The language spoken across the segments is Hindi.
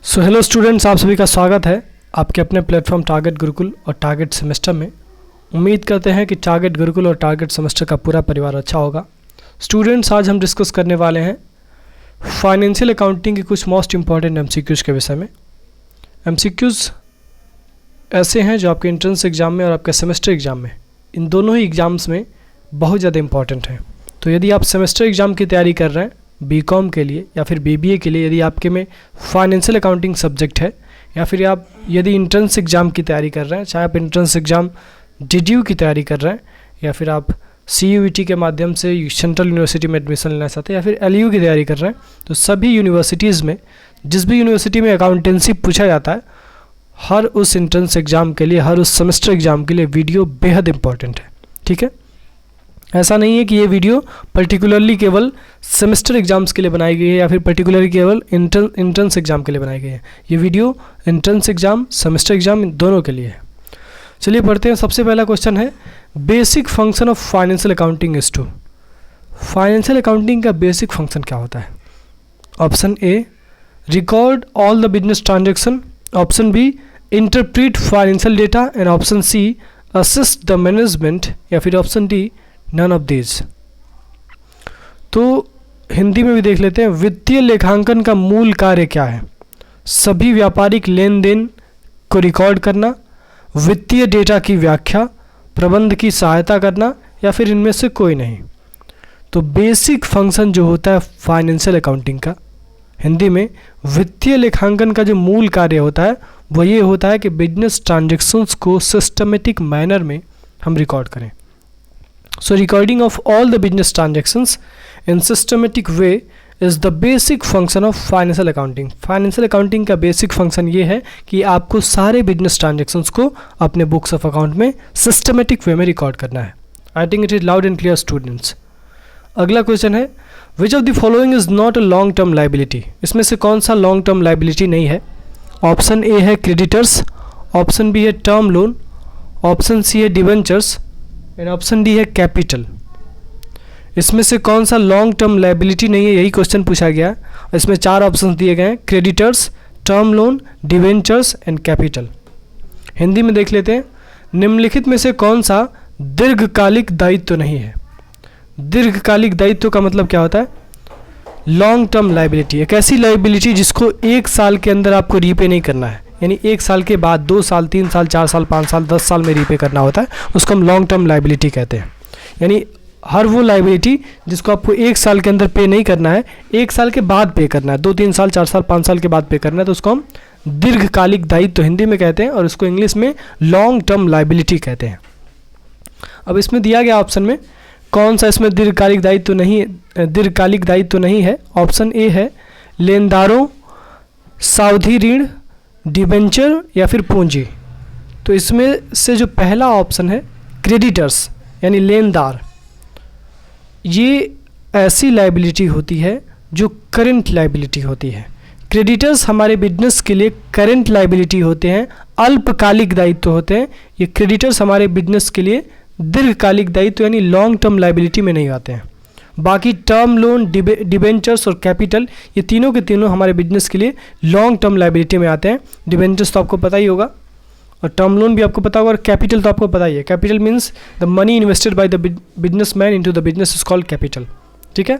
सो हेलो स्टूडेंट्स, आप सभी का स्वागत है आपके अपने प्लेटफॉर्म टारगेट गुरुकुल और टारगेट सेमेस्टर में। उम्मीद करते हैं कि टारगेट गुरुकुल और टारगेट सेमेस्टर का पूरा परिवार अच्छा होगा। स्टूडेंट्स, आज हम डिस्कस करने वाले हैं फाइनेंशियल अकाउंटिंग के कुछ मोस्ट इंपॉर्टेंट एमसीक्यूज़ के विषय में। एमसीक्यूज़ ऐसे हैं जो आपके एंट्रेंस एग्जाम में और आपके सेमेस्टर एग्जाम में, इन दोनों ही एग्जाम्स में बहुत ज़्यादा इंपॉर्टेंट हैं। तो यदि आप सेमेस्टर एग्ज़ाम की तैयारी कर रहे हैं बीकॉम के लिए या फिर बीबीए के लिए, यदि आपके में फाइनेंशियल अकाउंटिंग सब्जेक्ट है, या फिर आप यदि एंट्रेंस एग्ज़ाम की तैयारी कर रहे हैं, चाहे आप एंट्रेंस एग्ज़ाम डीडीयू की तैयारी कर रहे हैं या फिर आप सीयूईटी के माध्यम से सेंट्रल यूनिवर्सिटी में एडमिशन लेना चाहते हैं या फिर एलयू की तैयारी कर रहे हैं, तो सभी यूनिवर्सिटीज़ में जिस भी यूनिवर्सिटी में अकाउंटेंसी पूछा जाता है, हर उस एंट्रेंस एग्ज़ाम के लिए, हर उस सेमेस्टर एग्ज़ाम के लिए वीडियो बेहद इंपॉर्टेंट है। ठीक है, ऐसा नहीं है कि ये वीडियो पर्टिकुलरली केवल सेमेस्टर एग्जाम्स के लिए बनाई गई है या फिर पर्टिकुलरली केवल एंट्रेंस एग्जाम के लिए बनाई गई है। ये video entrance exam, semester exam, दोनों के लिए है। चलिए पढ़ते हैं। सबसे पहला क्वेश्चन है, basic function of financial accounting is to. Financial accounting का बेसिक फंक्शन क्या होता है? Option A, record all the business transaction. Option B, interpret financial data. And option C, assist the management. या फिर option D, none of these. तो हिंदी में भी देख लेते हैं। वित्तीय लेखांकन का मूल कार्य क्या है? सभी व्यापारिक लेन देन को रिकॉर्ड करना, वित्तीय डेटा की व्याख्या, प्रबंध की सहायता करना, या फिर इनमें से कोई नहीं। तो बेसिक फंक्शन जो होता है फाइनेंशियल अकाउंटिंग का, हिंदी में वित्तीय लेखांकन का जो मूल कार्य होता है वो ये होता है कि बिजनेस ट्रांजेक्शन्स को सिस्टमेटिक मैनर में हम रिकॉर्ड करें। So recording of all the business transactions in systematic way is the basic function of financial accounting. Financial accounting का basic function ये है कि आपको सारे business transactions को अपने books of account में systematic way में record करना है। I think it is loud and clear students. अगला क्वेश्चन है, which of the following is not a long term liability? इसमें से कौन सा long term liability नहीं है? ऑप्शन ए है क्रेडिटर्स, ऑप्शन बी है टर्म लोन, ऑप्शन सी है डिबेंचर्स, एंड ऑप्शन डी है कैपिटल। इसमें से कौन सा लॉन्ग टर्म लायबिलिटी नहीं है, यही क्वेश्चन पूछा गया है। इसमें 4 ऑप्शन दिए गए हैं, creditors, term loan, debentures and capital. Hindi में देख लेते हैं। निम्नलिखित में से कौन सा दीर्घकालिक दायित्व तो नहीं है? दीर्घकालिक दायित्व का मतलब क्या होता है? लॉन्ग टर्म लायबिलिटी एक ऐसी लायबिलिटी जिसको 1 साल के अंदर आपको रीपे नहीं करना है, यानी 1 साल के बाद 2 साल, 3 साल, 4 साल, 5 साल, 10 साल में रीपे करना होता है, उसको हम लॉन्ग टर्म लायबिलिटी कहते हैं। यानी हर वो लायबिलिटी जिसको आपको 1 साल के अंदर पे नहीं करना है, 1 साल के बाद पे करना है, 2-3 साल, 4 साल, 5 साल के बाद पे करना है, तो उसको हम दीर्घकालिक दायित्व हिंदी में कहते हैं और उसको इंग्लिश में लॉन्ग टर्म लायबिलिटी कहते हैं। अब इसमें दिया गया ऑप्शन में कौन सा इसमें दीर्घकालिक दायित्व नहीं है? ऑप्शन ए है लेनदारों, सावधि ऋण, डिबेंचर या फिर पूंजी। तो इसमें से जो पहला ऑप्शन है क्रेडिटर्स यानी लेनदार, ये ऐसी लायबिलिटी होती है जो करंट लायबिलिटी होती है। क्रेडिटर्स हमारे बिजनेस के लिए करंट लायबिलिटी होते हैं, अल्पकालिक दायित्व होते हैं। ये क्रेडिटर्स हमारे बिजनेस के लिए दीर्घकालिक दायित्व यानी लॉन्ग टर्म लायबिलिटी में नहीं आते हैं। बाकी टर्म लोन, डिबेंचर्स और कैपिटल, ये तीनों के तीनों हमारे बिजनेस के लिए लॉन्ग टर्म लायबिलिटी में आते हैं। डिबेंचर्स तो आपको पता ही होगा और टर्म लोन भी आपको पता होगा और कैपिटल तो आपको पता ही है। Capital means the money invested by the business man into the business is called capital. ठीक है,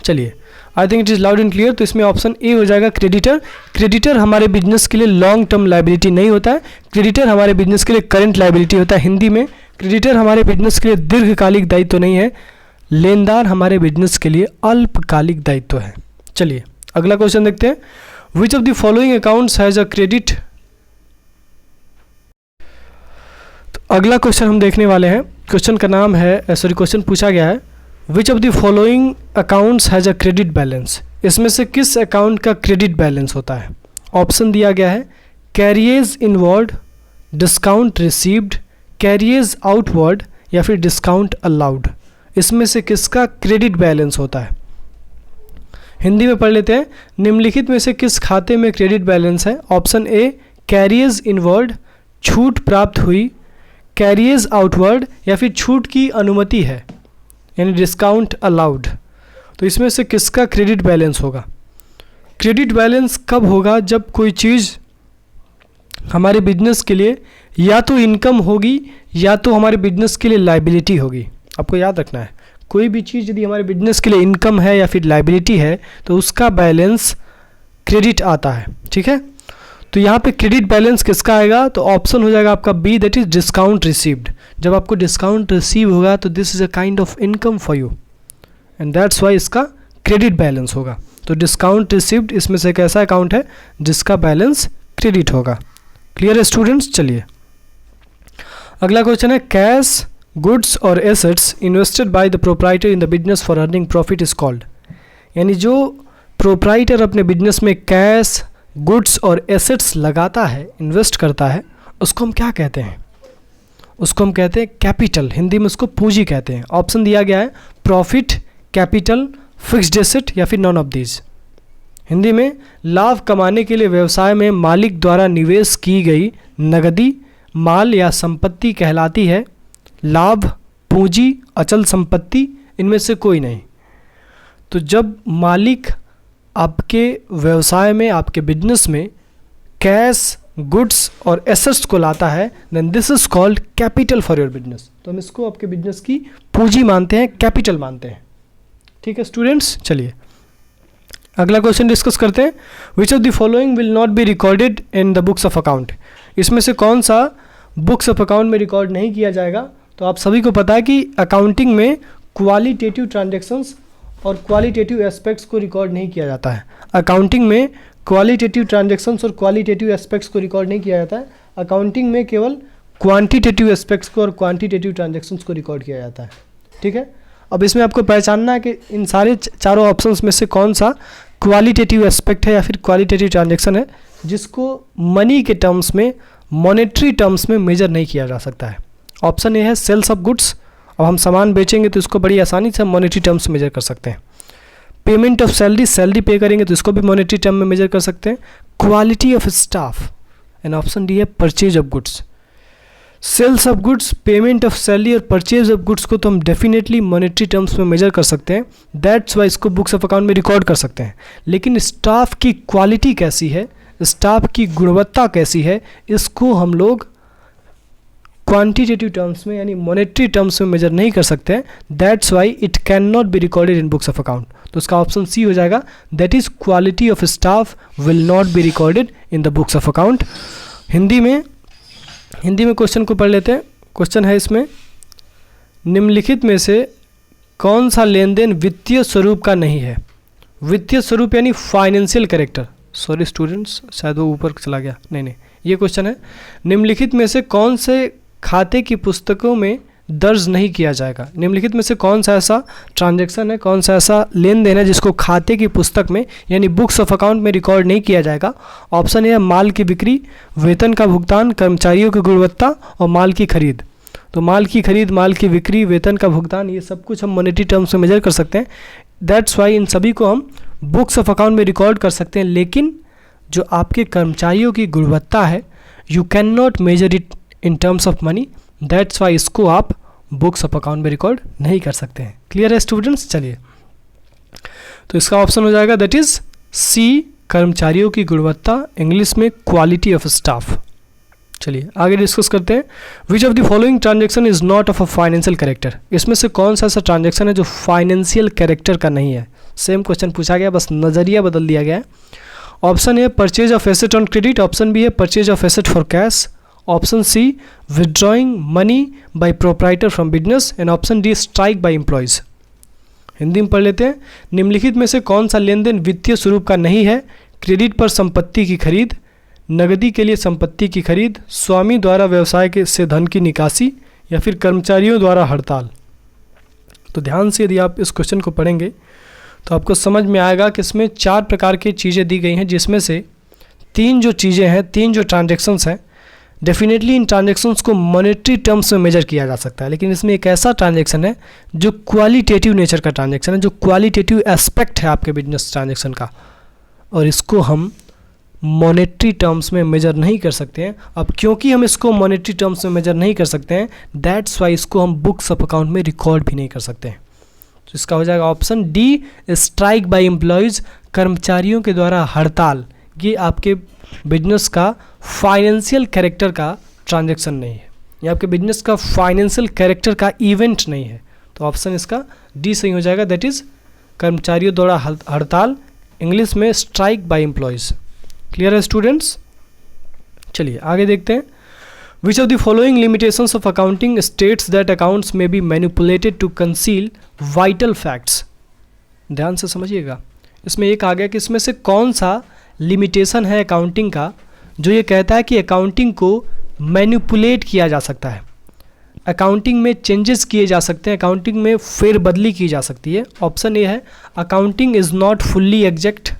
चलिए, I think it is loud and clear. तो इसमें ऑप्शन ए हो जाएगा क्रेडिटर। क्रेडिटर हमारे बिजनेस के लिए लॉन्ग टर्म लायबिलिटी नहीं होता है, क्रेडिटर हमारे बिजनेस के लिए करंट लायबिलिटी होता है। हिंदी में क्रेडिटर हमारे बिजनेस के लिए दीर्घकालिक दायित्व नहीं है, लेनदार हमारे बिजनेस के लिए अल्पकालिक दायित्व है। चलिए अगला क्वेश्चन देखते हैं। Which of the following accounts has a credit. तो अगला क्वेश्चन हम देखने वाले हैं। क्वेश्चन का नाम है, क्वेश्चन पूछा गया है, विच of the following accounts has a credit balance. इसमें से किस अकाउंट का क्रेडिट बैलेंस होता है? ऑप्शन दिया गया है carriers inward, discount received, carriers outward या फिर डिस्काउंट अलाउड। इसमें से किसका क्रेडिट बैलेंस होता है? हिंदी में पढ़ लेते हैं। निम्नलिखित में से किस खाते में क्रेडिट बैलेंस है? ऑप्शन ए कैरियर्स इनवर्ड, छूट प्राप्त हुई, कैरियर्स आउटवर्ड या फिर छूट की अनुमति है यानी डिस्काउंट अलाउड। तो इसमें से किसका क्रेडिट बैलेंस होगा? क्रेडिट बैलेंस कब होगा? जब कोई चीज़ हमारे बिजनेस के लिए या तो इनकम होगी या तो हमारे बिजनेस के लिए लायबिलिटी होगी। आपको याद रखना है, कोई भी चीज़ यदि हमारे बिजनेस के लिए इनकम है या फिर लायबिलिटी है तो उसका बैलेंस क्रेडिट आता है। ठीक है, तो यहाँ पे क्रेडिट बैलेंस किसका आएगा? तो ऑप्शन हो जाएगा आपका B, that is discount received. जब आपको डिस्काउंट रिसीव होगा तो this is a kind of income for you and that's why इसका क्रेडिट बैलेंस होगा। तो डिस्काउंट रिसीव्ड इसमें से एक ऐसा अकाउंट है जिसका बैलेंस क्रेडिट होगा। क्लियर है स्टूडेंट्स? चलिए अगला क्वेश्चन है, कैश गुड्स और assets invested by the proprietor in the business for earning profit is called. यानी जो प्रोप्राइटर अपने बिजनेस में कैश गुड्स और एसेट्स लगाता है, इन्वेस्ट करता है, उसको हम क्या कहते हैं? उसको हम कहते हैं कैपिटल। हिंदी में उसको पूंजी कहते हैं। ऑप्शन दिया गया है प्रॉफिट, कैपिटल, फिक्स्ड एसेट या फिर नॉन ऑफ दीज। हिंदी में लाभ कमाने के लिए व्यवसाय में मालिक द्वारा निवेश की गई नगदी, माल या संपत्ति कहलाती है। लाभ, पूंजी, अचल संपत्ति, इनमें से कोई नहीं। तो जब मालिक आपके व्यवसाय में, आपके बिजनेस में कैश, गुड्स और एसेट्स को लाता है, then this is called capital for your business. तो हम इसको आपके बिजनेस की पूंजी मानते हैं, कैपिटल मानते हैं। ठीक है स्टूडेंट्स, चलिए अगला क्वेश्चन डिस्कस करते हैं। Which of the following will not be recorded in the books of account. इसमें से कौन सा बुक्स ऑफ अकाउंट में रिकॉर्ड नहीं किया जाएगा? तो आप सभी को पता है कि अकाउंटिंग में क्वालिटेटिव ट्रांजैक्शंस और क्वालिटेटिव एस्पेक्ट्स को रिकॉर्ड नहीं किया जाता है। अकाउंटिंग में क्वालिटेटिव ट्रांजैक्शंस और क्वालिटेटिव एस्पेक्ट्स को रिकॉर्ड नहीं किया जाता है। अकाउंटिंग में केवल क्वांटिटेटिव एस्पेक्ट्स को और क्वांटिटेटिव ट्रांजैक्शंस को रिकॉर्ड किया जाता है। ठीक है, अब इसमें आपको पहचानना है कि इन सारे चारों ऑप्शंस में से कौन सा क्वालिटेटिव एस्पेक्ट है या फिर क्वालिटेटिव ट्रांजैक्शन है जिसको मनी के टर्म्स में, मॉनेटरी टर्म्स में मेजर नहीं किया जा सकता है। ऑप्शन ए है सेल्स ऑफ गुड्स। अब हम सामान बेचेंगे तो इसको बड़ी आसानी से हम मॉनेटरी टर्म्स में मेजर कर सकते हैं। पेमेंट ऑफ सैलरी, सैलरी पे करेंगे तो इसको भी मॉनेटरी टर्म में मेजर कर सकते हैं। Quality of staff and option D है purchase of goods. Sales of goods, payment of salary और परचेज ऑफ गुड्स को तो हम डेफिनेटली मॉनेटरी टर्म्स में मेजर कर सकते हैं। दैट्स वाई इसको बुक्स ऑफ अकाउंट में रिकॉर्ड कर सकते हैं। लेकिन स्टाफ की क्वालिटी कैसी है, स्टाफ की गुणवत्ता कैसी है, इसको हम लोग क्वांटिटेटिव टर्म्स में यानी मॉनेटरी टर्म्स में मेजर नहीं कर सकते हैं। That's why it can not be recorded in books of account. तो उसका ऑप्शन सी हो जाएगा, that is quality of staff will not be recorded in the books of account. Hindi में क्वेश्चन को पढ़ लेते हैं। क्वेश्चन है इसमें, निम्नलिखित में से कौन सा लेन देन वित्तीय स्वरूप का नहीं है? वित्तीय स्वरूप यानी फाइनेंशियल कैरेक्टर। सॉरी स्टूडेंट्स, शायद वो ऊपर चला गया। नहीं, ये क्वेश्चन है, निम्नलिखित में से कौन से खाते की पुस्तकों में दर्ज नहीं किया जाएगा? निम्नलिखित में से कौन सा ऐसा ट्रांजैक्शन है, कौन सा ऐसा लेन देन है जिसको खाते की पुस्तक में यानी बुक्स ऑफ अकाउंट में रिकॉर्ड नहीं किया जाएगा? ऑप्शन ए है माल की बिक्री, वेतन का भुगतान, कर्मचारियों की गुणवत्ता और माल की खरीद। तो माल की खरीद, माल की बिक्री, वेतन का भुगतान, ये सब कुछ हम मॉनेटरी टर्म्स में मेजर कर सकते हैं। दैट्स वाई इन सभी को हम बुक्स ऑफ अकाउंट में रिकॉर्ड कर सकते हैं। लेकिन जो आपके कर्मचारियों की गुणवत्ता है, you can not measure it in terms of money. That's why इसको आप बुक्स ऑफ अकाउंट में रिकॉर्ड नहीं कर सकते हैं। क्लियर है स्टूडेंट्स? चलिए, तो इसका ऑप्शन हो जाएगा दैट इज सी, कर्मचारियों की गुणवत्ता, इंग्लिश में क्वालिटी ऑफ स्टाफ। चलिए आगे डिस्कस करते हैं। Which of the following transaction is not of a financial character. इसमें से कौन सा ऐसा ट्रांजैक्शन है जो फाइनेंशियल कैरेक्टर का नहीं है? सेम क्वेश्चन पूछा गया, बस नजरिया बदल दिया गया है। Option A purchase of asset on credit, option B है purchase of asset for cash, option C withdrawing money by proprietor from business and option D strike by employees. Hindi में पढ़ लेते हैं। निम्नलिखित में से कौन सा लेन देन वित्तीय स्वरूप का नहीं है? क्रेडिट पर संपत्ति की खरीद, नगदी के लिए संपत्ति की खरीद, स्वामी द्वारा व्यवसाय के से धन की निकासी या फिर कर्मचारियों द्वारा हड़ताल। तो ध्यान से यदि आप इस क्वेश्चन को पढ़ेंगे तो आपको समझ में आएगा कि इसमें 4 प्रकार की चीज़ें दी गई हैं, जिसमें से 3 जो चीज़ें हैं, 3 जो ट्रांजैक्शंस हैं, डेफिनेटली इन ट्रांजैक्शंस को मॉनेटरी टर्म्स में मेजर किया जा सकता है। लेकिन इसमें एक ऐसा ट्रांजैक्शन है जो क्वालिटेटिव नेचर का ट्रांजैक्शन है, जो क्वालिटेटिव एस्पेक्ट है आपके बिजनेस ट्रांजैक्शन का, और इसको हम मॉनेटरी टर्म्स में मेजर नहीं कर सकते हैं। अब क्योंकि हम इसको मॉनेटरी टर्म्स में मेजर नहीं कर सकते हैं, दैट्स वाई इसको हम बुक्स ऑफ अकाउंट में रिकॉर्ड भी नहीं कर सकते हैं। तो इसका हो जाएगा option D, strike by employees, कर्मचारियों के द्वारा हड़ताल। ये आपके बिजनेस का फाइनेंशियल कैरेक्टर का ट्रांजैक्शन नहीं है, ये आपके बिजनेस का फाइनेंशियल कैरेक्टर का इवेंट नहीं है। तो ऑप्शन इसका डी सही हो जाएगा, दैट इज़ कर्मचारियों द्वारा हड़ताल, इंग्लिश में स्ट्राइक बाय एम्प्लॉयज़। क्लियर है स्टूडेंट्स? चलिए आगे देखते हैं। Which of the following limitations of accounting states that accounts may be manipulated to conceal vital facts. ध्यान से समझिएगा, इसमें एक आ गया कि इसमें से कौन सा लिमिटेशन है अकाउंटिंग का जो ये कहता है कि अकाउंटिंग को मैनिपुलेट किया जा सकता है, अकाउंटिंग में चेंजेस किए जा सकते हैं, अकाउंटिंग में फेरबदली की जा सकती है। ऑप्शन ए है accounting is not fully exact,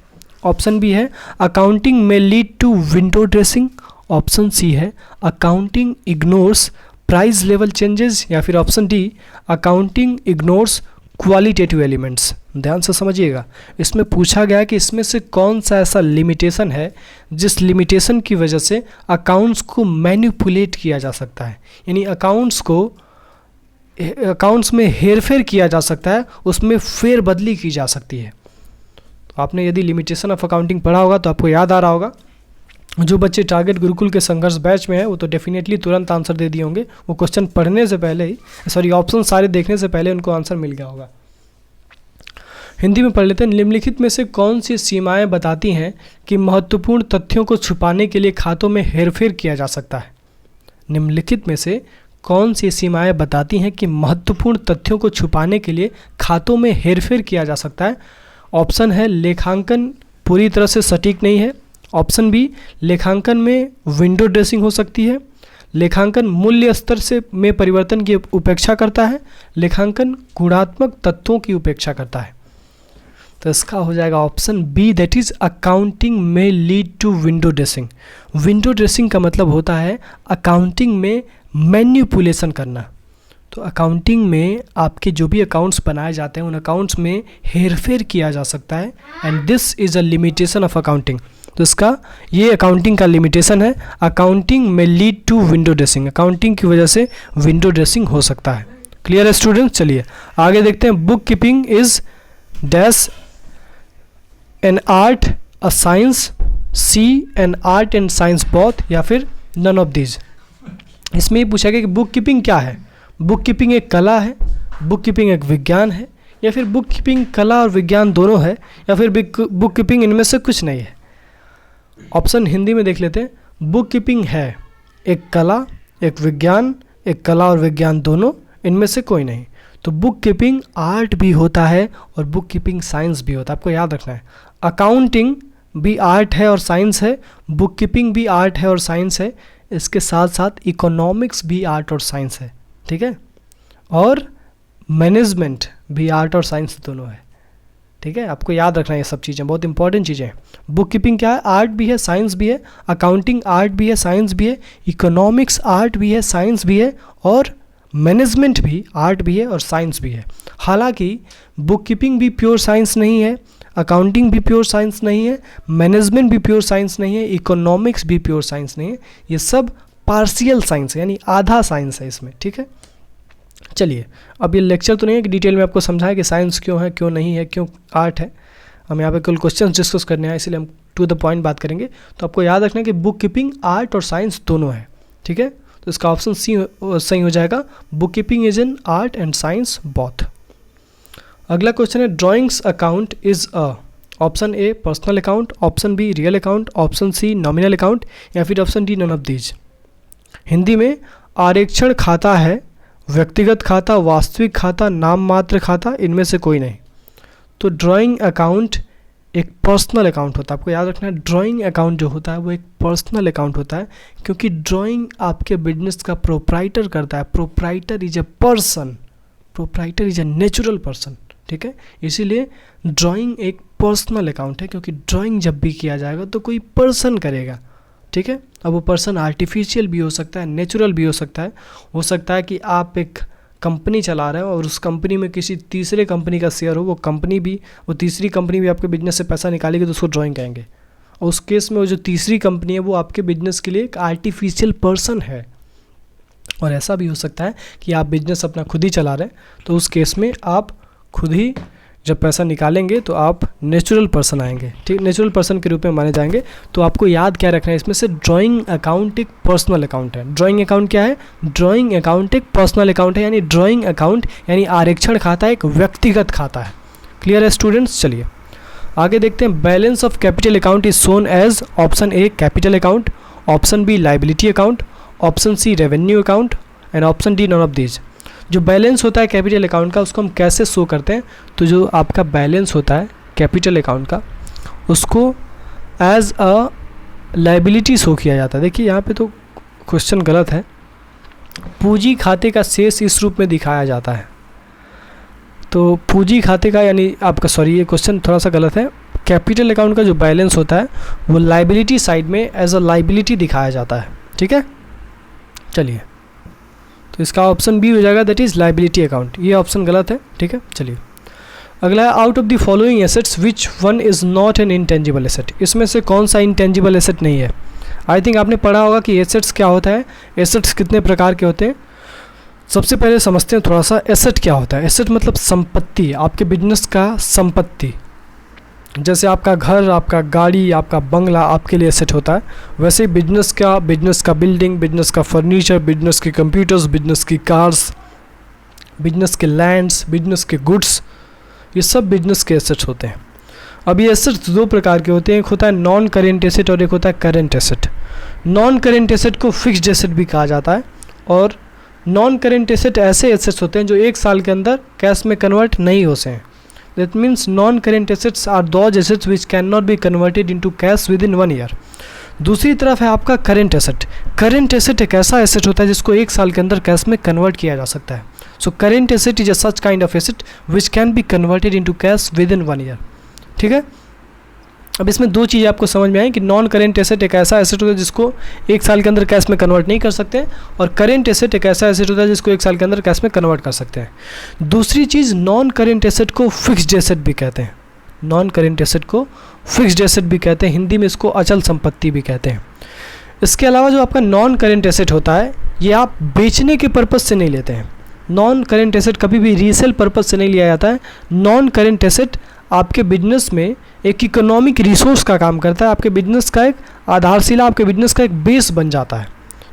option B है अकाउंटिंग में lead to window dressing, option C है accounting ignores price level changes, या फिर option D accounting ignores qualitative elements. ध्यान से समझिएगा, इसमें पूछा गया कि इसमें से कौन सा ऐसा लिमिटेशन है जिस लिमिटेशन की वजह से अकाउंट्स को मैनिपुलेट किया जा सकता है, यानी अकाउंट्स में हेरफेर किया जा सकता है, उसमें फेरबदली की जा सकती है। तो आपने यदि लिमिटेशन ऑफ अकाउंटिंग पढ़ा होगा तो आपको याद आ रहा होगा। जो बच्चे टारगेट गुरुकुल के संघर्ष बैच में है वो तो डेफिनेटली तुरंत आंसर दे दिए होंगे, वो क्वेश्चन पढ़ने से पहले ही, सॉरी ऑप्शन सारे देखने से पहले उनको आंसर मिल गया होगा। हिंदी में पढ़ लेते हैं। निम्नलिखित में से कौन सी सीमाएं बताती हैं कि महत्वपूर्ण तथ्यों को छुपाने के लिए खातों में हेरफेर किया जा सकता है? निम्नलिखित में से कौन सी सीमाएं बताती हैं कि महत्वपूर्ण तथ्यों को छुपाने के लिए खातों में हेरफेर किया जा सकता है? ऑप्शन है लेखांकन पूरी तरह से सटीक नहीं है, ऑप्शन बी लेखांकन में विंडो ड्रेसिंग हो सकती है, लेखांकन मूल्य स्तर से में परिवर्तन की उपेक्षा करता है, लेखांकन गुणात्मक तत्वों की उपेक्षा करता है। तो इसका हो जाएगा option B, that is accounting में lead to window dressing. Window dressing का मतलब होता है अकाउंटिंग में मैनिपुलेशन करना। तो अकाउंटिंग में आपके जो भी अकाउंट्स बनाए जाते हैं उन अकाउंट्स में हेरफेर किया जा सकता है, and this is a limitation of accounting. तो इसका ये अकाउंटिंग का लिमिटेशन है, अकाउंटिंग में lead to window dressing, accounting की वजह से विंडो ड्रेसिंग हो सकता है। क्लियर है स्टूडेंट्स? चलिए आगे देखते हैं। Book keeping is dash an art a science, C an art and science both, या फिर नन ऑफ दीज। इसमें ये पूछा गया कि बुक कीपिंग क्या है? बुक कीपिंग एक कला है, बुक कीपिंग एक विज्ञान है, या फिर बुक कीपिंग कला और विज्ञान दोनों है, या फिर बुक कीपिंग इनमें से कुछ नहीं है। ऑप्शन हिंदी में देख लेते हैं। बुक कीपिंग है एक कला, एक विज्ञान, एक कला और विज्ञान दोनों, इनमें से कोई नहीं। तो बुक कीपिंग आर्ट भी होता है और बुक कीपिंग साइंस भी होता है, आपको याद रखना है। अकाउंटिंग भी आर्ट है और साइंस है, बुक कीपिंग भी आर्ट है और साइंस है, इसके साथ साथ इकोनॉमिक्स भी आर्ट और साइंस है, ठीक है, और मैनेजमेंट भी आर्ट और साइंस दोनों है, ठीक है। आपको याद रखना है ये सब चीज़ें, बहुत इंपॉर्टेंट चीज़ें हैं। बुक कीपिंग क्या है? आर्ट भी है, साइंस भी है, अकाउंटिंग आर्ट भी है, साइंस भी है, इकोनॉमिक्स आर्ट भी है, साइंस भी है, और मैनेजमेंट भी आर्ट भी है और साइंस भी है। हालांकि बुक कीपिंग भी प्योर साइंस नहीं है, अकाउंटिंग भी प्योर साइंस नहीं है, मैनेजमेंट भी प्योर साइंस नहीं है, इकोनॉमिक्स भी प्योर साइंस नहीं है, ये सब पार्शियल साइंस है, यानी आधा साइंस है इसमें, ठीक है। चलिए, अब ये लेक्चर तो नहीं है कि डिटेल में आपको समझाएं कि साइंस क्यों है, क्यों नहीं है, क्यों आर्ट है। हम यहाँ पे कुल क्वेश्चन डिस्कस करने हैं, इसलिए हम टू द पॉइंट बात करेंगे। तो आपको याद रखना है कि बुक कीपिंग आर्ट और साइंस दोनों है, ठीक है। तो इसका ऑप्शन सी सही हो जाएगा, book keeping is in art and science both. अगला क्वेश्चन है, drawings account is a, option A personal account, option B real account, option C nominal account, या फिर option D none of these. Hindi में आरक्षण खाता है, व्यक्तिगत खाता, वास्तविक खाता, नाम मात्र खाता, इनमें से कोई नहीं। तो ड्राइंग अकाउंट एक पर्सनल अकाउंट होता है, आपको याद रखना है। ड्राइंग अकाउंट जो होता है वो एक पर्सनल अकाउंट होता है, क्योंकि ड्राइंग आपके बिजनेस का प्रोप्राइटर करता है। Proprietor is a person, proprietor is a natural person, ठीक है। इसीलिए ड्राइंग एक पर्सनल अकाउंट है, क्योंकि ड्राइंग जब भी किया जाएगा तो कोई पर्सन करेगा, ठीक है। अब वो पर्सन आर्टिफिशियल भी हो सकता है, नेचुरल भी हो सकता है। हो सकता है कि आप एक कंपनी चला रहे हो और उस कंपनी में किसी तीसरे कंपनी का शेयर हो, वो तीसरी कंपनी भी आपके बिजनेस से पैसा निकालेगी तो उसको ड्राइंग कहेंगे। और उस केस में वो जो तीसरी कंपनी है वो आपके बिजनेस के लिए एक आर्टिफिशियल पर्सन है। और ऐसा भी हो सकता है कि आप बिजनेस अपना खुद ही चला रहे हैं, तो उस केस में आप खुद ही जब पैसा निकालेंगे तो आप नेचुरल पर्सन आएंगे, ठीक, नेचुरल पर्सन के रूप में माने जाएंगे। तो आपको याद क्या रखना है इसमें से, ड्राइंग अकाउंट एक पर्सनल अकाउंट है। ड्राइंग अकाउंट क्या है? ड्राइंग अकाउंट एक पर्सनल अकाउंट है, यानी ड्राइंग अकाउंट यानी आरक्षण खाता एक व्यक्तिगत खाता है। क्लियर है स्टूडेंट्स? चलिए आगे देखते हैं। Balance of capital account is shown as option A capital account, option B liability account, option C revenue account and option D none of these. जो बैलेंस होता है कैपिटल अकाउंट का उसको हम कैसे शो करते हैं? तो जो आपका बैलेंस होता है कैपिटल अकाउंट का उसको एज अ लाइबिलिटी शो किया जाता है। देखिए यहाँ पे तो क्वेश्चन गलत है, पूंजी खाते का शेष इस रूप में दिखाया जाता है। तो पूंजी खाते का यानी आपका, सॉरी ये क्वेश्चन थोड़ा सा गलत है। कैपिटल अकाउंट का जो बैलेंस होता है वो लाइबिलिटी साइड में एज अ लाइबिलिटी दिखाया जाता है, ठीक है। चलिए तो इसका ऑप्शन बी हो जाएगा, दैट इज़ लाइबिलिटी अकाउंट। ये ऑप्शन गलत है, ठीक है। चलिए अगला है, out of the following assets which one is not an intangible asset. इसमें से कौन सा इंटेंजिबल एसेट नहीं है? आई थिंक आपने पढ़ा होगा कि एसेट्स क्या होता है, एसेट्स कितने प्रकार के होते हैं। सबसे पहले समझते हैं थोड़ा सा एसेट क्या होता है। एसेट मतलब संपत्ति, आपके बिजनेस का संपत्ति। जैसे आपका घर, आपका गाड़ी, आपका बंगला आपके लिए एसेट होता है, वैसे ही बिजनेस का बिल्डिंग, बिजनेस का फर्नीचर, बिजनेस के कंप्यूटर्स, बिजनेस की कार्स, बिजनेस के लैंड्स, बिजनेस के गुड्स, ये सब बिजनेस के एसेट्स होते हैं। अब ये एसेट्स दो प्रकार के होते हैं, एक होता है नॉन करेंट एसेट और एक होता है current asset. Non current asset को फिक्स्ड एसेट भी कहा जाता है, और नॉन करेंट एसेट ऐसे एसेट्स होते हैं जो एक साल के अंदर कैश में कन्वर्ट नहीं होते हैं। That means non-current assets are those assets which cannot be converted into cash within 1 year. दूसरी तरफ है आपका करंट एसेट। करंट एसेट एक ऐसा एसेट होता है जिसको एक साल के अंदर कैश में कन्वर्ट किया जा सकता है। So current asset is a such kind of asset which can be converted into cash with in 1 year, ठीक है। अब इसमें दो चीज़ें आपको समझ में आई कि नॉन करेंट एसेट एक ऐसा एसेट होता है जिसको एक साल के अंदर कैश में कन्वर्ट नहीं कर सकते, और करेंट एसेट एक ऐसा एसेट होता है जिसको एक साल के अंदर कैश में कन्वर्ट कर सकते हैं। दूसरी चीज़, नॉन करेंट एसेट को फिक्स्ड एसेट भी कहते हैं। नॉन करेंट एसेट को फिक्स्ड एसेट भी कहते हैं, हिंदी में इसको अचल संपत्ति भी कहते हैं। इसके अलावा जो आपका नॉन करेंट एसेट होता है ये आप बेचने के पर्पज़ से नहीं लेते हैं। नॉन करेंट एसेट कभी भी रीसेल पर्पज़ से नहीं लिया जाता है। नॉन करेंट एसेट आपके बिजनेस में एक इकोनॉमिक रिसोर्स का काम करता है, आपके बिजनेस का एक आधारशिला, आपके बिजनेस का एक बेस बन जाता है।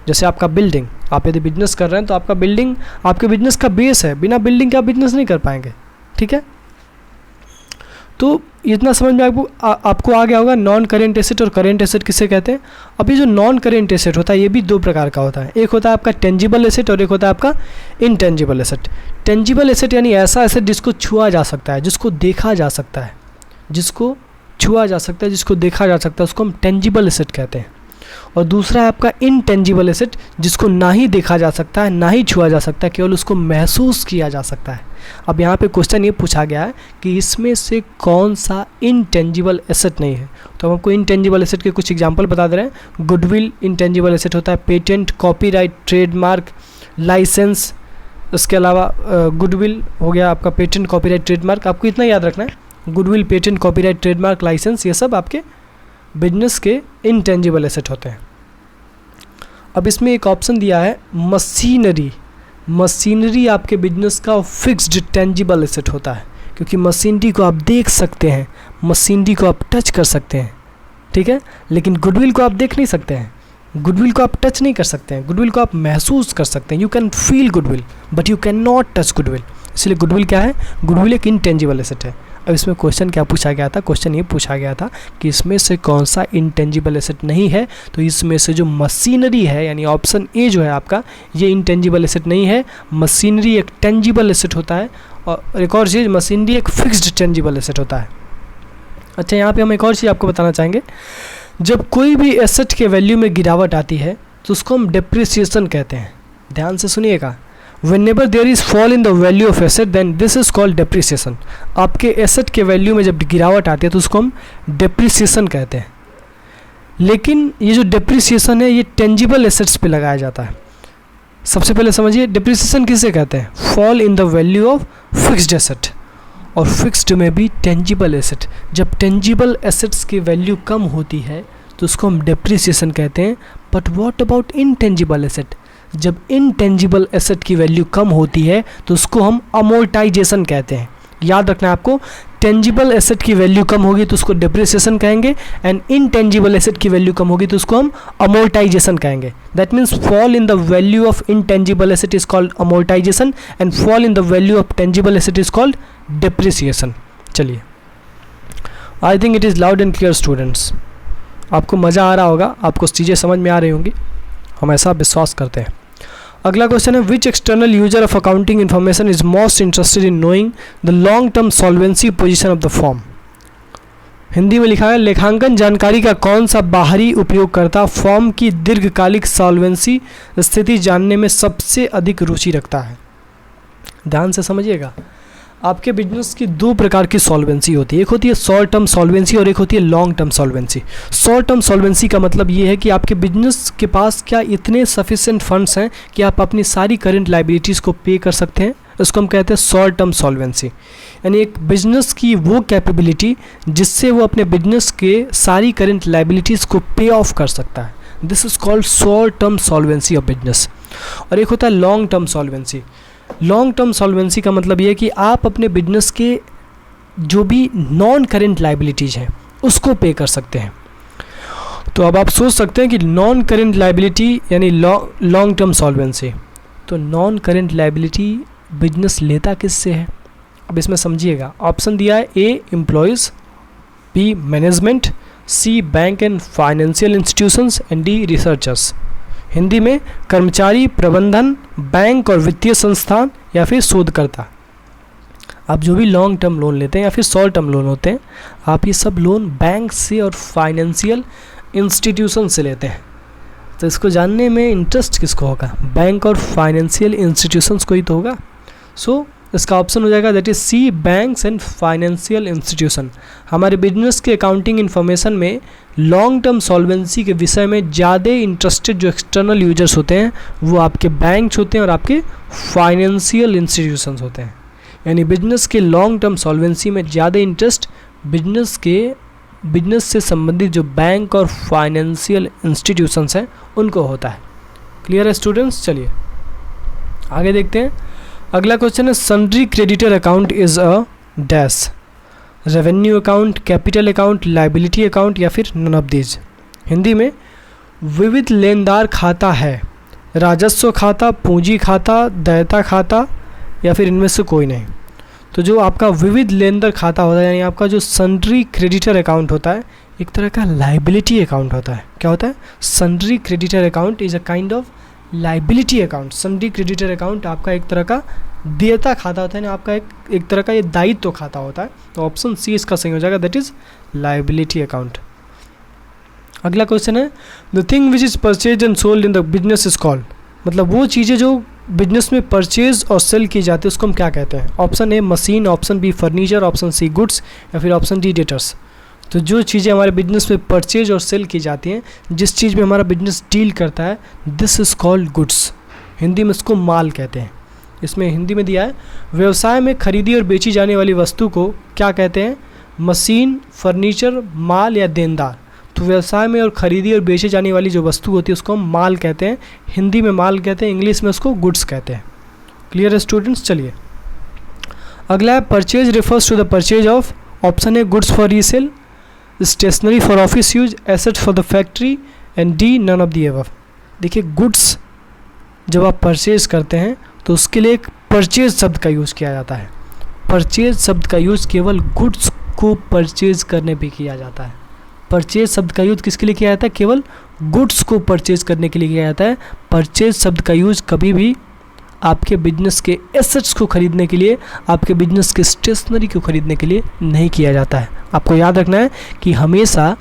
जैसे आपका बिल्डिंग, आप यदि बिजनेस कर रहे हैं तो आपका बिल्डिंग आपके बिजनेस का बेस है, बिना बिल्डिंग के आप बिजनेस नहीं कर पाएंगे, ठीक है। तो इतना समझ में आपको आ गया होगा नॉन करेंट एसेट और करेंट एसेट किसे कहते हैं। अभी जो नॉन करेंट एसेट होता है ये भी दो प्रकार का होता है, एक होता है आपका टेंजिबल एसेट और एक होता है आपका इनटेंजिबल एसेट। टेंजिबल एसेट यानी ऐसा एसेट जिसको छुआ जा सकता है, जिसको देखा जा सकता है, जिसको छुआ जा सकता है, जिसको देखा जा सकता है, उसको हम टेंजिबल एसेट कहते हैं। और दूसरा है आपका इनटेंजिबल एसेट, जिसको ना ही देखा जा सकता है, ना ही छुआ जा सकता है, केवल उसको महसूस किया जा सकता है। अब यहाँ पे क्वेश्चन ये पूछा गया है कि इसमें से कौन सा इनटेंजिबल एसेट नहीं है। तो हम आपको इनटेंजिबल एसेट के कुछ एग्जांपल बता दे रहे हैं। गुडविल इनटेंजिबल एसेट होता है, पेटेंट, कॉपीराइट, ट्रेडमार्क, लाइसेंस। इसके अलावा गुडविल हो गया आपका, पेटेंट, कॉपीराइट, ट्रेडमार्क, आपको इतना याद रखना है। Goodwill, patent, copyright, trademark, licence, ये सब आपके बिजनेस के इनटेंजिबल एसेट होते हैं। अब इसमें एक ऑप्शन दिया है मशीनरी। मशीनरी आपके बिजनेस का फिक्स्ड टेंजिबल एसेट होता है, क्योंकि मशीनरी को आप देख सकते हैं, मशीनरी को आप टच कर सकते हैं, ठीक है। लेकिन गुडविल को आप देख नहीं सकते हैं, गुडविल को आप टच नहीं कर सकते हैं, गुडविल को आप महसूस कर सकते हैं। You can feel goodwill but you can not touch goodwill. इसलिए गुडविल क्या है? गुडविल एक इनटेंजिबल एसेट है। अब इसमें क्वेश्चन क्या पूछा गया था? क्वेश्चन ये पूछा गया था कि इसमें से कौन सा इनटेंजिबल एसेट नहीं है। तो इसमें से जो मशीनरी है, यानी ऑप्शन ए जो है आपका, ये इनटेंजिबल एसेट नहीं है। मशीनरी एक टेंजिबल एसेट होता है, और एक और चीज़, मशीनरी एक फिक्स्ड टेंजिबल एसेट होता है। अच्छा, यहाँ पे हम एक और चीज़ आपको बताना चाहेंगे। जब कोई भी एसेट के वैल्यू में गिरावट आती है तो उसको हम डेप्रिसिएशन कहते हैं। ध्यान से सुनिएगा, Whenever there is fall in the value of asset, then this is called depreciation. आपके एसेट के वैल्यू में जब गिरावट आती है तो उसको हम डेप्रिसिएशन कहते हैं। लेकिन ये जो डेप्रिसिएशन है ये टेंजिबल एसेट्स पे लगाया जाता है। सबसे पहले समझिए डेप्रिसिएशन किसे कहते हैं? Fall in the value of fixed asset, और फिक्स्ड में भी टेंजिबल एसेट। जब टेंजिबल एसेट्स की वैल्यू कम होती है तो उसको हम डेप्रिसिएशन कहते हैं। But what about intangible asset? जब इनटेंजिबल एसेट की वैल्यू कम होती है तो उसको हम अमोर्टाइजेशन कहते हैं। याद रखना है आपको, टेंजिबल एसेट की वैल्यू कम होगी तो उसको डिप्रिसिएशन कहेंगे, एंड इनटेंजिबल एसेट की वैल्यू कम होगी तो उसको हम अमोर्टाइजेशन कहेंगे। That means fall in the value of intangible asset is called amortisation and fall in the value of tangible asset is called depreciation. चलिए, I think it is loud and clear students, आपको मज़ा आ रहा होगा, आपको चीज़ें समझ में आ रही होंगी, हम ऐसा विश्वास करते हैं। अगला क्वेश्चन है, which external user of accounting information is most interested in knowing the long term solvency position of the firm. Hindi में लिखा है, लेखांकन जानकारी का कौन सा बाहरी उपयोगकर्ता फॉर्म की दीर्घकालिक सॉल्वेंसी स्थिति जानने में सबसे अधिक रुचि रखता है। ध्यान से समझिएगा, आपके बिजनेस की दो प्रकार की सॉल्वेंसी होती है, एक होती है शॉर्ट टर्म सॉल्वेंसी और एक होती है long term solvency. Short term solvency का मतलब ये है कि आपके बिजनेस के पास क्या इतने सफिशिएंट फंड्स हैं कि आप अपनी सारी करंट लाइबिलिटीज़ को पे कर सकते हैं, इसको हम कहते हैं शॉर्ट टर्म सॉल्वेंसी। यानी एक बिजनेस की वो कैपेबिलिटी जिससे वो अपने बिजनेस के सारी करंट लाइबिलिटीज़ को पे ऑफ कर सकता है, this is called short term solvency of business. और एक होता है long term solvency. Long term solvency का मतलब ये है कि आप अपने बिजनेस के जो भी नॉन करेंट लाइबिलिटीज़ हैं उसको पे कर सकते हैं। तो अब आप सोच सकते हैं कि नॉन करेंट लाइबिलिटी यानी लॉन्ग टर्म सॉल्वेंसी, तो नॉन करेंट लाइबिलिटी बिजनेस लेता किससे है? अब इसमें समझिएगा, ऑप्शन दिया है A employees, B management, C bank and financial institutions and D researchers. Hindi में कर्मचारी, प्रबंधन, बैंक और वित्तीय संस्थान या फिर शोधकर्ता। आप जो भी लॉन्ग टर्म लोन लेते हैं या फिर शॉर्ट टर्म लोन होते हैं, आप ये सब लोन बैंक से और फाइनेंशियल इंस्टीट्यूशन से लेते हैं। तो इसको जानने में इंटरेस्ट किसको होगा? बैंक और फाइनेंशियल इंस्टीट्यूशंस को ही तो होगा। सो इसका ऑप्शन हो जाएगा that is C, banks and financial institution. हमारे बिजनेस के अकाउंटिंग इन्फॉर्मेशन में लॉन्ग टर्म सॉल्वेंसी के विषय में ज़्यादा इंटरेस्टेड जो एक्सटर्नल यूजर्स होते हैं वो आपके बैंक्स होते हैं और आपके फाइनेंशियल इंस्टीट्यूशंस होते हैं। यानी बिजनेस के लॉन्ग टर्म सॉल्वेंसी में ज़्यादा इंटरेस्ट बिजनेस से संबंधित जो बैंक और फाइनेंशियल इंस्टीट्यूशंस हैं उनको होता है। क्लियर है स्टूडेंट्स? चलिए आगे देखते हैं। अगला क्वेश्चन है, sundry creditor account is a dash, revenue account, capital account, liability account या फिर नन ऑफ दीज। हिंदी में विविध लेनदार खाता है, राजस्व खाता, पूंजी खाता, देयता खाता या फिर इनमें से कोई नहीं। तो जो आपका विविध लेनदार खाता होता है यानी आपका जो सन्ड्री क्रेडिटर अकाउंट होता है एक तरह का लाइबिलिटी अकाउंट होता है। क्या होता है? Sundry creditor account is a kind of liability account. Sundry creditor account आपका एक तरह का देयता खाता होता है ना, आपका एक तरह का ये दायित्व खाता होता है। तो ऑप्शन सी इसका सही हो जाएगा, दैट इज़ लाइबिलिटी अकाउंट। अगला क्वेश्चन है, the thing which is purchase and sold in the business is called, मतलब वो चीज़ें जो बिजनेस में परचेज और सेल की जाती है उसको हम क्या कहते हैं? Option A machine, option B furniture, option C goods या फिर ऑप्शन डी डेटर्स। तो जो चीज़ें हमारे बिजनेस में परचेज और सेल की जाती हैं, जिस चीज़ में हमारा बिजनेस डील करता है, this is called goods. Hindi में इसको माल कहते हैं। इसमें हिंदी में दिया है, व्यवसाय में खरीदी और बेची जाने वाली वस्तु को क्या कहते हैं? मशीन, फर्नीचर, माल या देनदार। तो व्यवसाय में और खरीदी और बेची जाने वाली जो वस्तु होती है उसको हम माल कहते हैं। हिंदी में माल कहते हैं, इंग्लिश में उसको गुड्स कहते हैं। क्लियर है स्टूडेंट्स? चलिए अगला है, purchase refers to the purchase of, option A goods for resale, stationery for office use, assets for the factory and D none of the above. देखिए गुड्स जब आप परचेज करते हैं तो उसके लिए एक परचेज शब्द का यूज़ किया जाता है। परचेज शब्द का यूज़ केवल गुड्स को परचेज करने पे किया जाता है। परचेज शब्द का यूज़ किसके लिए किया जाता है? केवल गुड्स को परचेज करने के लिए किया जाता है। परचेज शब्द का यूज़ कभी भी आपके बिजनेस के एसेट्स को खरीदने के लिए, आपके बिजनेस के स्टेशनरी को खरीदने के लिए नहीं किया जाता है। आपको याद रखना है कि हमेशा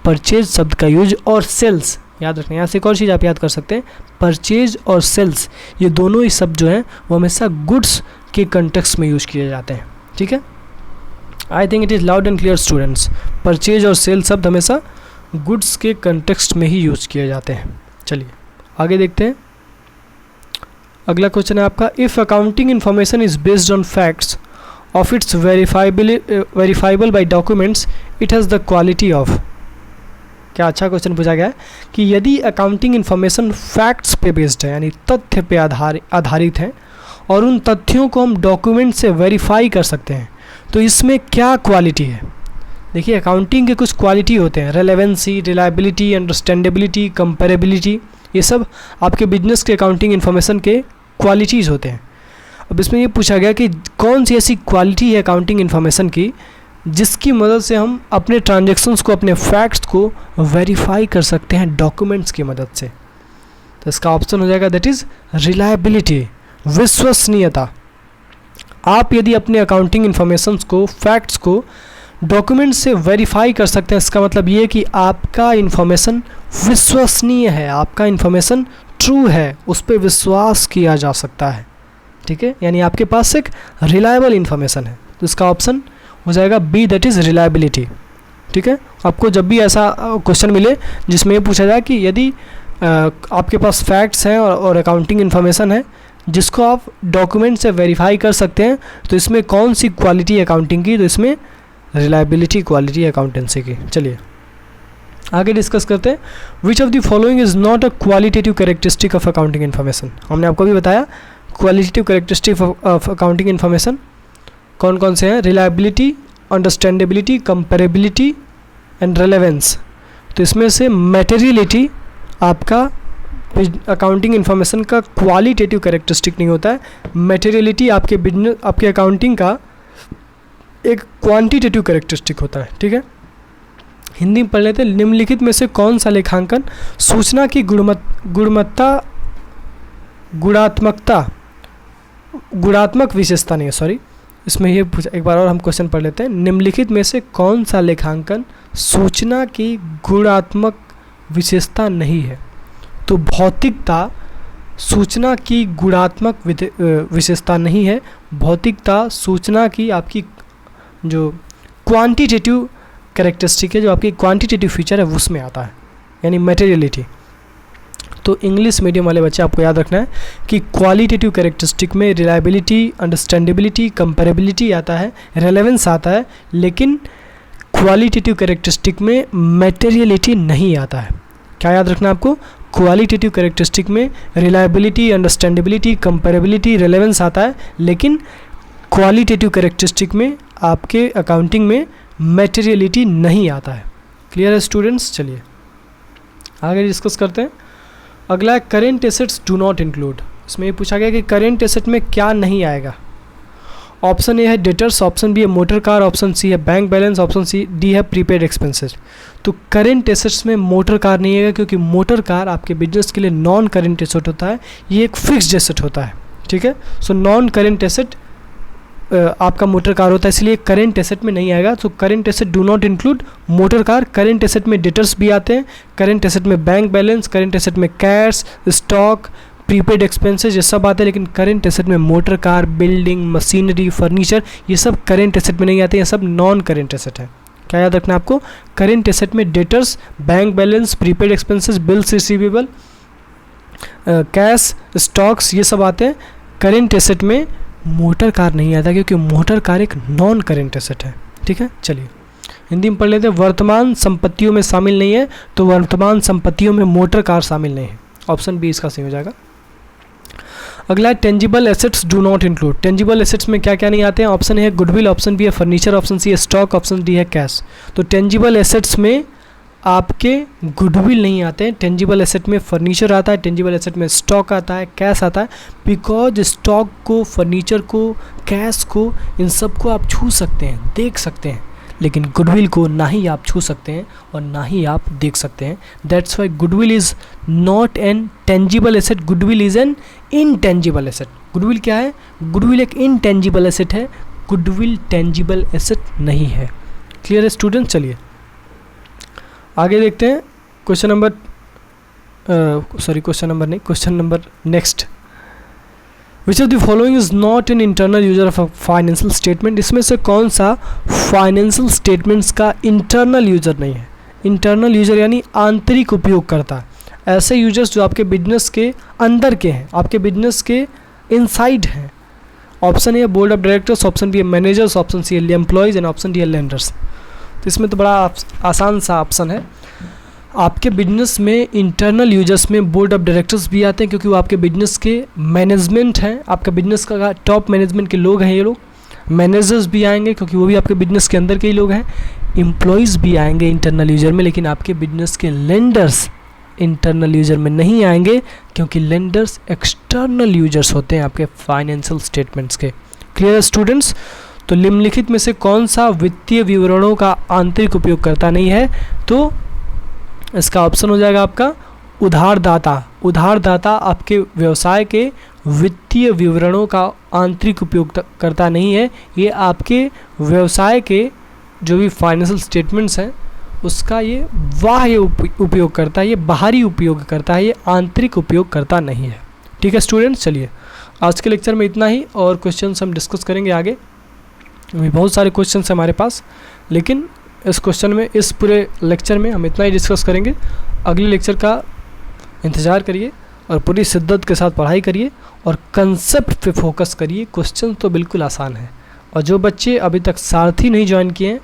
परचेज शब्द का यूज और सेल्स, याद रखना है। यहाँ से एक और चीज़ आप याद कर सकते हैं, परचेज और सेल्स ये दोनों ही शब्द जो हैं वो हमेशा गुड्स के कंटेक्स्ट में यूज़ किए जाते हैं। ठीक है, आई think it is loud and clear students. Purchase और सेल शब्द हमेशा गुड्स के कंटेक्स्ट में ही यूज़ किए जाते हैं। चलिए आगे देखते हैं। अगला क्वेश्चन है आपका, if accounting information is based on facts of its verifiable by documents it has the quality of. क्या अच्छा क्वेश्चन पूछा गया है कि यदि अकाउंटिंग इन्फॉर्मेशन फैक्ट्स पे बेस्ड है यानी तथ्य पे आधारित है और उन तथ्यों को हम डॉक्यूमेंट से वेरीफाई कर सकते हैं, तो इसमें क्या क्वालिटी है? देखिए अकाउंटिंग के कुछ क्वालिटी होते हैं, रेलेवेंसी, रिलायबिलिटी, अंडरस्टैंडेबिलिटी, कंपेरेबिलिटी, ये सब आपके बिजनेस के अकाउंटिंग इन्फॉर्मेशन के क्वालिटीज़ होते हैं। अब इसमें ये पूछा गया कि कौन सी ऐसी क्वालिटी है अकाउंटिंग इन्फॉर्मेशन की जिसकी मदद से हम अपने ट्रांजैक्शंस को, अपने फैक्ट्स को वेरीफाई कर सकते हैं डॉक्यूमेंट्स की मदद से। तो इसका ऑप्शन हो जाएगा दैट इज़ रिलायबिलिटी, विश्वसनीयता। आप यदि अपने अकाउंटिंग इन्फॉर्मेशंस को, फैक्ट्स को डॉक्यूमेंट से वेरीफाई कर सकते हैं, इसका मतलब ये कि आपका इन्फॉर्मेशन विश्वसनीय है, आपका इन्फॉर्मेशन ट्रू है, उस पर विश्वास किया जा सकता है। ठीक है, यानी आपके पास एक रिलायबल इन्फॉर्मेशन है। तो इसका ऑप्शन हो जाएगा बी, दैट इज़ रिलायबिलिटी। ठीक है, आपको जब भी ऐसा क्वेश्चन मिले जिसमें ये पूछा जाए कि यदि आपके पास फैक्ट्स हैं और अकाउंटिंग इन्फॉर्मेशन है जिसको आप डॉक्यूमेंट से वेरीफाई कर सकते हैं, तो इसमें कौन सी क्वालिटी अकाउंटिंग की? तो इसमें रिलायबिलिटी क्वालिटी अकाउंटेंसी की। चलिए आगे डिस्कस करते हैं। Which of the following is not a qualitative characteristic of accounting information. हमने आपको भी बताया qualitative characteristic of accounting information कौन कौन से हैं? Reliability, understandability, comparability and relevance. तो इसमें से मटेरियलिटी आपका अकाउंटिंग इन्फॉर्मेशन का क्वालिटेटिव कैरेक्टरिस्टिक नहीं होता है। मटेरियलिटी आपके बिजनेस, आपके अकाउंटिंग का एक क्वांटिटेटिव कैरेक्टरिस्टिक होता है। ठीक है, हिंदी में पढ़ लेते हैं। निम्नलिखित में से कौन सा लेखांकन सूचना की गुणात्मक विशेषता नहीं है, सॉरी, इसमें ये पूछा, एक बार और हम क्वेश्चन पढ़ लेते हैं। निम्नलिखित में से कौन सा लेखांकन सूचना की गुणात्मक विशेषता नहीं है? तो भौतिकता सूचना की गुणात्मक विशेषता नहीं है। भौतिकता सूचना की आपकी जो क्वांटिटेटिव कैरेक्टरिस्टिक है, जो आपकी क्वांटिटेटिव फीचर है, उसमें आता है, यानी मटेरियलिटी। तो इंग्लिश मीडियम वाले बच्चे आपको याद रखना है कि क्वालिटेटिव कैरेक्टरिस्टिक में रिलायबिलिटी, अंडरस्टैंडेबिलिटी, कंपेरेबिलिटी आता है, रेलेवेंस आता है, लेकिन क्वालिटेटिव कैरेक्टरिस्टिक में मटेरियलिटी नहीं आता है। क्या याद रखना है आपको? क्वालिटेटिव कैरेक्टरिस्टिक में रिलायबिलिटी, अंडरस्टैंडेबिलिटी, कंपेरेबिलिटी, रेलेवेंस आता है, लेकिन क्वालिटेटिव कैरेक्टरिस्टिक में आपके अकाउंटिंग में मटेरियलिटी नहीं आता है। क्लियर है स्टूडेंट्स? चलिए आगे डिस्कस करते हैं। अगला है current assets do not include. इसमें ये पूछा गया कि करेंट एसेट में क्या नहीं आएगा। ऑप्शन ए है डेटर्स, ऑप्शन बी है मोटर कार, ऑप्शन सी है बैंक बैलेंस, ऑप्शन डी है प्रीपेड एक्सपेंसेस। तो करेंट एसेट्स में मोटर कार नहीं आएगा, क्योंकि मोटर कार आपके बिजनेस के लिए नॉन करेंट एसेट होता है, ये एक फिक्स्ड एसेट होता है। ठीक है, सो नॉन करेंट एसेट आपका मोटर कार होता है, इसलिए करेंट एसेट में नहीं आएगा। तो current asset do not include motor car. Current asset में डेटर्स भी आते हैं, करेंट एसेट में बैंक बैलेंस, करेंट एसेट में कैश, स्टॉक, प्रीपेड एक्सपेंसेस, ये सब आते हैं, लेकिन करेंट एसेट में motor car, building, machinery, furniture, ये सब करेंट एसेट में नहीं आते, ये सब नॉन करेंट एसेट है। क्या याद रखना है आपको? करेंट एसेट में debtors, bank balance, prepaid expenses, bills receivable, cash, stocks, ये सब आते हैं। करेंट एसेट में मोटर कार नहीं आता, क्योंकि मोटर कार एक नॉन करेंट एसेट है। ठीक है, चलिए हिंदी में पढ़ लेते हैं। वर्तमान संपत्तियों में शामिल नहीं है, तो वर्तमान संपत्तियों में मोटर कार शामिल नहीं है। ऑप्शन बी इसका सही हो जाएगा। अगला है tangible assets do not include. Tangible assets में क्या क्या नहीं आते हैं? ऑप्शन ए है गुडविल, ऑप्शन बी है फर्नीचर, ऑप्शन सी है स्टॉक, ऑप्शन डी है कैश। तो टेंजिबल एसेट्स में आपके गुडविल नहीं आते हैं। टेंजिबल एसेट में फर्नीचर आता है, टेंजिबल एसेट में स्टॉक आता है, कैश आता है। बिकॉज स्टॉक को, फर्नीचर को, कैश को, इन सब को आप छू सकते हैं, देख सकते हैं, लेकिन गुडविल को ना ही आप छू सकते हैं और ना ही आप देख सकते हैं। That's Y goodwill is not an tangible asset, goodwill is an intangible asset. Goodwill क्या है? गुडविल एक इनटेंजिबल एसेट है, गुडविल टेंजिबल एसेट नहीं है। क्लियर है स्टूडेंट? चलिए आगे देखते हैं। Question number next. Which of the following is not an internal user of a financial statement. इसमें से कौन सा फाइनेंशियल स्टेटमेंट्स का इंटरनल यूजर नहीं है? इंटरनल यूजर यानी आंतरिक उपयोगकर्ता, ऐसे यूजर्स जो आपके बिजनेस के अंदर के हैं, आपके बिजनेस के इनसाइड हैं। Option A board of directors, option B है मैनेजर्स, ऑप्शन सी है एम्प्लॉयज़ एंड ऑप्शन डी है लेंडर्स। तो इसमें तो बड़ा आसान सा ऑप्शन है। आपके बिजनेस में इंटरनल यूजर्स में बोर्ड ऑफ डायरेक्टर्स भी आते हैं, क्योंकि वो आपके बिजनेस के मैनेजमेंट हैं, आपका बिजनेस का टॉप मैनेजमेंट के लोग हैं ये लोग। मैनेजर्स भी आएंगे क्योंकि वो भी आपके बिजनेस के अंदर के ही लोग हैं, एम्प्लॉयज़ भी आएंगे इंटरनल यूजर में, लेकिन आपके बिजनेस के लेंडर्स इंटरनल यूजर में नहीं आएंगे क्योंकि लेंडर्स एक्सटर्नल यूजर्स होते हैं आपके फाइनेंशियल स्टेटमेंट्स के। Clear students? तो निम्नलिखित में से कौन सा वित्तीय विवरणों का आंतरिक उपयोगकर्ता नहीं है? तो इसका ऑप्शन हो जाएगा आपका उधारदाता। उधारदाता आपके व्यवसाय के वित्तीय विवरणों का आंतरिक उपयोगकर्ता नहीं है, ये आपके व्यवसाय के जो भी फाइनेंशियल स्टेटमेंट्स हैं उसका ये बाह्य उपयोग करता है, ये बाहरी उपयोग करता है, ये आंतरिक उपयोग करता नहीं है। ठीक है स्टूडेंट्स, चलिए आज के लेक्चर में इतना ही, और क्वेश्चंस हम डिस्कस करेंगे आगे। अभी बहुत सारे क्वेश्चंस हैं हमारे पास, लेकिन इस क्वेश्चन में, इस पूरे लेक्चर में हम इतना ही डिस्कस करेंगे। अगले लेक्चर का इंतज़ार करिए और पूरी शिद्दत के साथ पढ़ाई करिए और कंसेप्ट पे फोकस करिए। क्वेश्चन तो बिल्कुल आसान है। और जो बच्चे अभी तक सारथी नहीं ज्वाइन किए हैं,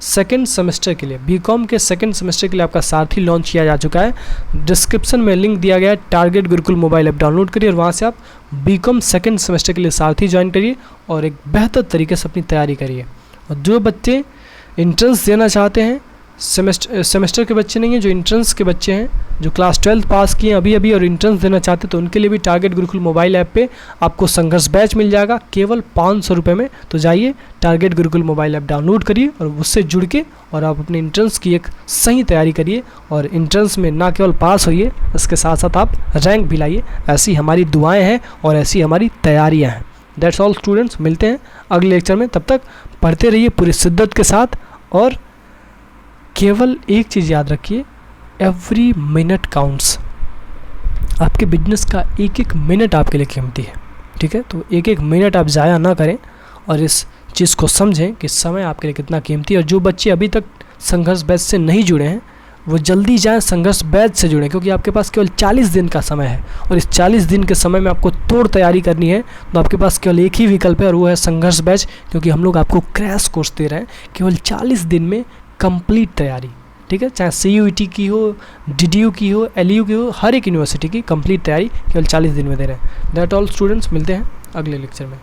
सेकेंड सेमेस्टर के लिए, बीकॉम के सेकेंड सेमेस्टर के लिए आपका सारथी लॉन्च किया जा चुका है। डिस्क्रिप्शन में लिंक दिया गया है, target Gurukul mobile app download करिए और वहाँ से आप बीकॉम सेकेंड सेमेस्टर के लिए सारथी ज्वाइन करिए और एक बेहतर तरीके से अपनी तैयारी करिए। और जो बच्चे इंट्रेंस देना चाहते हैं, सेमेस्टर के बच्चे नहीं हैं, जो इंट्रेंस के बच्चे हैं, जो क्लास 12 पास किए अभी अभी और इंट्रेंस देना चाहते हैं, तो उनके लिए भी टारगेट गुरुकुल मोबाइल ऐप पे आपको संघर्ष बैच मिल जाएगा केवल 500 रुपये में। तो जाइए target Gurukul mobile app download करिए और उससे जुड़ के और आप अपने इंट्रेंस की एक सही तैयारी करिए और इंट्रेंस में ना केवल पास होइए, इसके साथ साथ आप रैंक भी लाइए। ऐसी हमारी दुआएँ हैं और ऐसी हमारी तैयारियाँ हैं। दैट्स ऑल स्टूडेंट्स, मिलते हैं अगले लेक्चर में। तब तक पढ़ते रहिए पूरी शिद्दत के साथ और केवल एक चीज़ याद रखिए, एवरी मिनट काउंट्स। आपके बिजनेस का एक एक मिनट आपके लिए कीमती है। ठीक है, तो एक एक मिनट आप ज़ाया ना करें और इस चीज़ को समझें कि समय आपके लिए कितना कीमती है। और जो बच्चे अभी तक संघर्ष बैच से नहीं जुड़े हैं वो जल्दी जाएं, संघर्ष बैच से जुड़ें, क्योंकि आपके पास केवल 40 दिन का समय है और इस 40 दिन के समय में आपको तोड़ तैयारी करनी है। तो आपके पास केवल एक ही विकल्प है और वो है संघर्ष बैच, क्योंकि हम लोग आपको क्रैश कोर्स दे रहे हैं केवल 40 दिन में कंप्लीट तैयारी। ठीक है, चाहे CUET की हो, DDU की हो, LU की हो, हर एक यूनिवर्सिटी की कंप्लीट तैयारी केवल 40 दिन में दे रहे हैं। दैट ऑल स्टूडेंट्स, मिलते हैं अगले लेक्चर में।